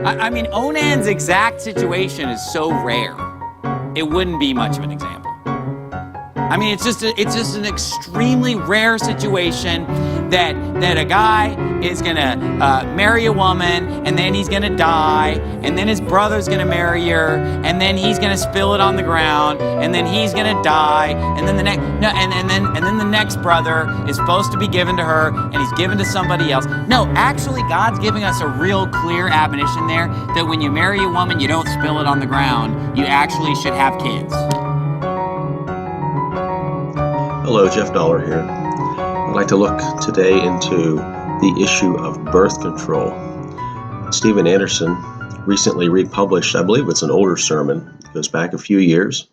I mean, Onan's exact situation is so rare, it wouldn't be much of an example. I mean, it's just an extremely rare situation that a guy is gonna marry a woman, and then he's gonna die, and then his brother's gonna marry her, and then he's gonna spill it on the ground, and then he's gonna die, and then the next brother is supposed to be given to her, and he's given to somebody else. No, actually, God's giving us a real clear admonition there that when you marry a woman, you don't spill it on the ground. You actually should have kids. Hello, Jeff Dollar here. I'd like to look today into the issue of birth control. Stephen Anderson recently republished, I believe it's an older sermon, it goes back a few years,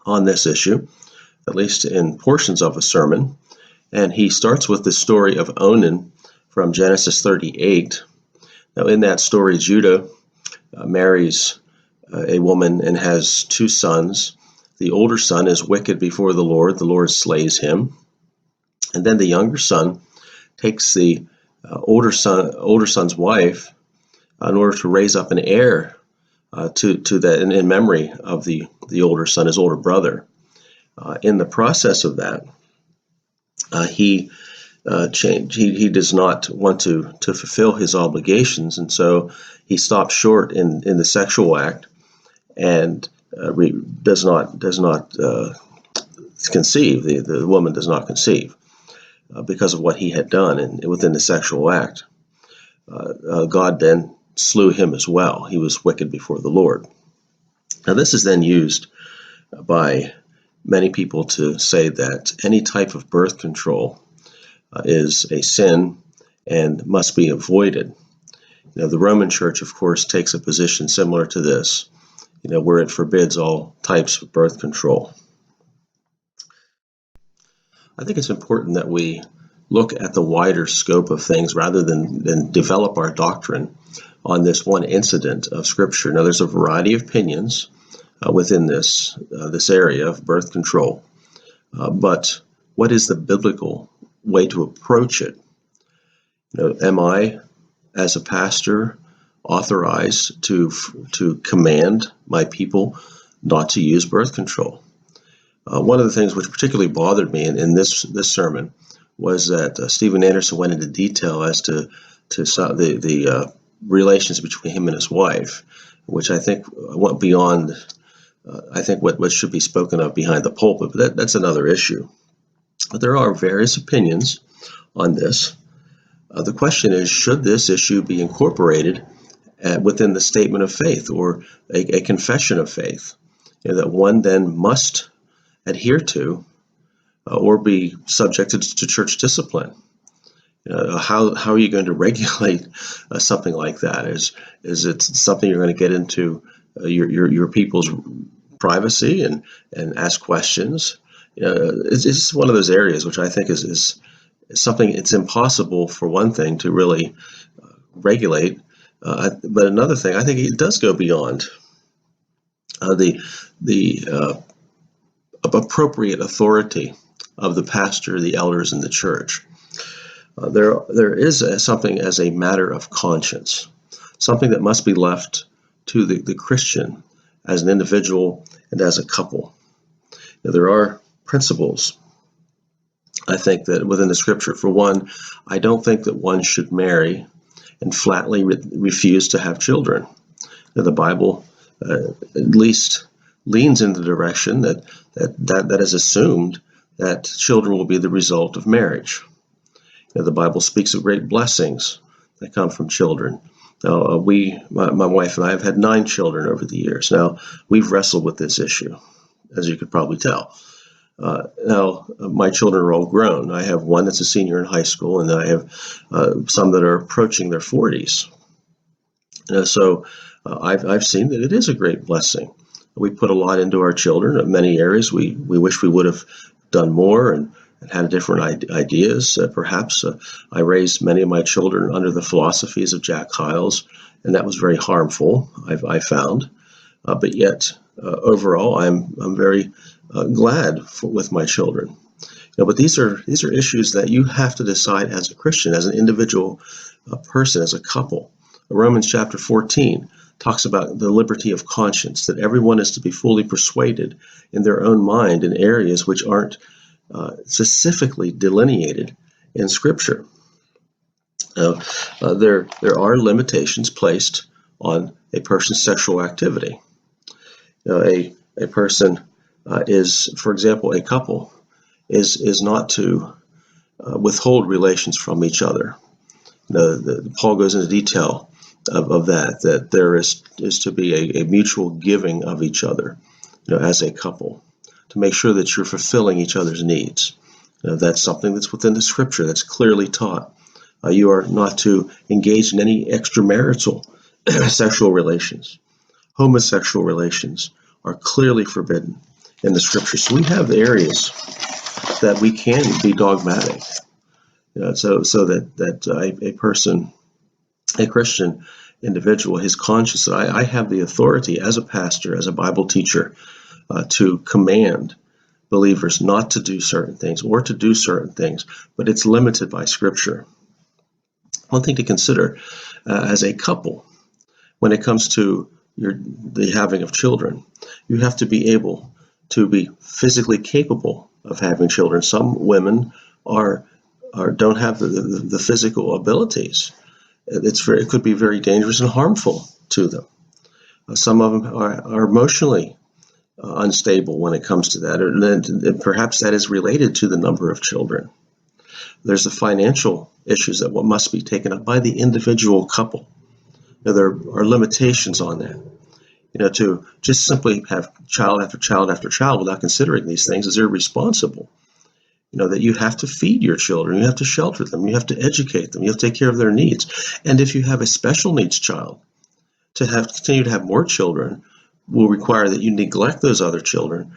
on this issue, at least in portions of a sermon. And he starts with the story of Onan from Genesis 38. Now, in that story, Judah marries a woman and has two sons. The older son is wicked before the Lord slays him. And then the younger son takes the older son's wife in order to raise up an heir to that in memory of the older son, his older brother. In the process of that, he does not want to fulfill his obligations, and so he stops short in the sexual act and does not conceive. The woman does not conceive because of what he had done within the sexual act. God then slew him as well. He was wicked before the Lord. Now, this is then used by many people to say that any type of birth control is a sin and must be avoided. The Roman Church, of course, takes a position similar to this, where it forbids all types of birth control. I think it's important that we look at the wider scope of things rather than develop our doctrine on this one incident of Scripture. Now, there's a variety of opinions within this area of birth control, but what is the biblical way to approach it? Am I, as a pastor, authorized to command my people not to use birth control? One of the things which particularly bothered me in this sermon was that Stephen Anderson went into detail as to the relations between him and his wife, which I think went beyond what should be spoken of behind the pulpit, but that's another issue. But there are various opinions on this. The question is, should this issue be incorporated within the statement of faith or a confession of faith that one then must adhere to or be subjected to church discipline? How are you going to regulate something like that? Is it something you're going to get into your people's privacy and ask questions? It's one of those areas which I think is something it's impossible for one thing to really regulate. But another thing, I think it does go beyond the appropriate authority of the pastor, the elders, and the church. There is something as a matter of conscience, something that must be left to the Christian as an individual and as a couple. Now, there are principles, I think, that within the Scripture. For one, I don't think that one should marry and flatly refuse to have children. Now, the Bible at least leans in the direction that is assumed that children will be the result of marriage. The Bible speaks of great blessings that come from children. Now, my wife and I have had 9 children over the years. Now, we've wrestled with this issue, as you could probably tell. Now, my children are all grown. I have one that's a senior in high school, and I have some that are approaching their 40s. So I've seen that it is a great blessing. We put a lot into our children in many areas. We wish we would have done more and had different ideas. Perhaps I raised many of my children under the philosophies of Jack Hyles, and that was very harmful, I found. But yet, overall, I'm very glad with my children. But these are issues that you have to decide as a Christian, as an individual person, as a couple. Romans chapter 14 talks about the liberty of conscience, that everyone is to be fully persuaded in their own mind in areas which aren't specifically delineated in Scripture. There are limitations placed on a person's sexual activity. A person is, for example, a couple is not to withhold relations from each other. Paul goes into detail of that there is to be a mutual giving of each other, as a couple, to make sure that you're fulfilling each other's needs. That's something that's within the Scripture, that's clearly taught. You are not to engage in any extramarital sexual relations. Homosexual relations are clearly forbidden in the Scripture. So we have areas that we can be dogmatic. So that a person, a Christian individual, his conscience, that I have the authority as a pastor, as a Bible teacher, to command believers not to do certain things or to do certain things, but it's limited by Scripture. One thing to consider as a couple, when it comes to the having of children, you have to be able to be physically capable of having children. Some women don't have the physical abilities. It could be very dangerous and harmful to them. Some of them are emotionally unstable when it comes to that, and perhaps that is related to the number of children. There's the financial issues that must be taken up by the individual couple. There are limitations on that. To just simply have child after child after child without considering these things is irresponsible. That you have to feed your children, you have to shelter them, you have to educate them, you have to take care of their needs. And if you have a special needs child, to continue to have more children will require that you neglect those other children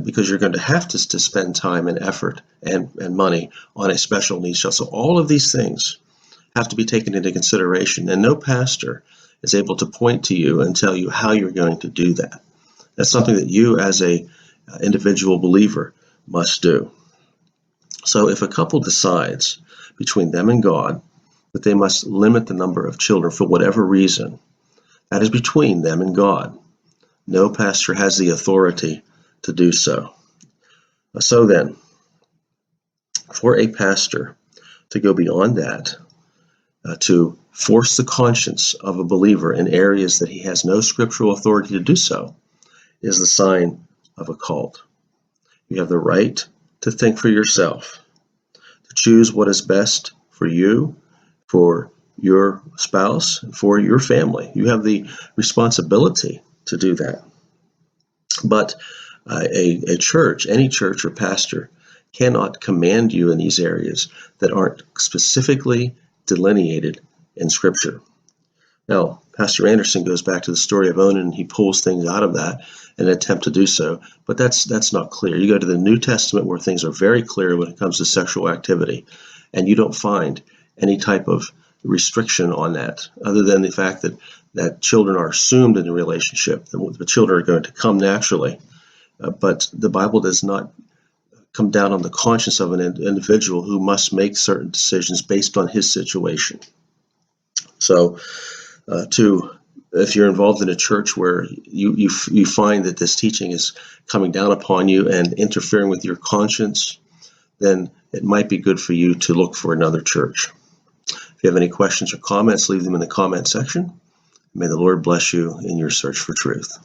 because you're going to have to spend time and effort and money on a special needs child. So all of these things have to be taken into consideration, and no pastor is able to point to you and tell you how you're going to do that. That's something that you as a individual believer must do. So if a couple decides between them and God that they must limit the number of children for whatever reason, that is between them and God. No pastor has the authority to do so. So then, for a pastor to go beyond that, to force the conscience of a believer in areas that he has no scriptural authority to do so, is the sign of a cult. You have the right to think for yourself, to choose what is best for you, for your spouse, for your family. You have the responsibility to do that. But a church, any church or pastor, cannot command you in these areas that aren't specifically delineated in Scripture. Now, Pastor Anderson goes back to the story of Onan, and he pulls things out of that in an attempt to do so, but that's not clear. You go to the New Testament where things are very clear when it comes to sexual activity, and you don't find any type of restriction on that, other than the fact that children are assumed in the relationship, the children are going to come naturally, but the Bible does not come down on the conscience of an individual who must make certain decisions based on his situation. So if you're involved in a church where you find that this teaching is coming down upon you and interfering with your conscience, then it might be good for you to look for another church. If you have any questions or comments, leave them in the comment section. May the Lord bless you in your search for truth.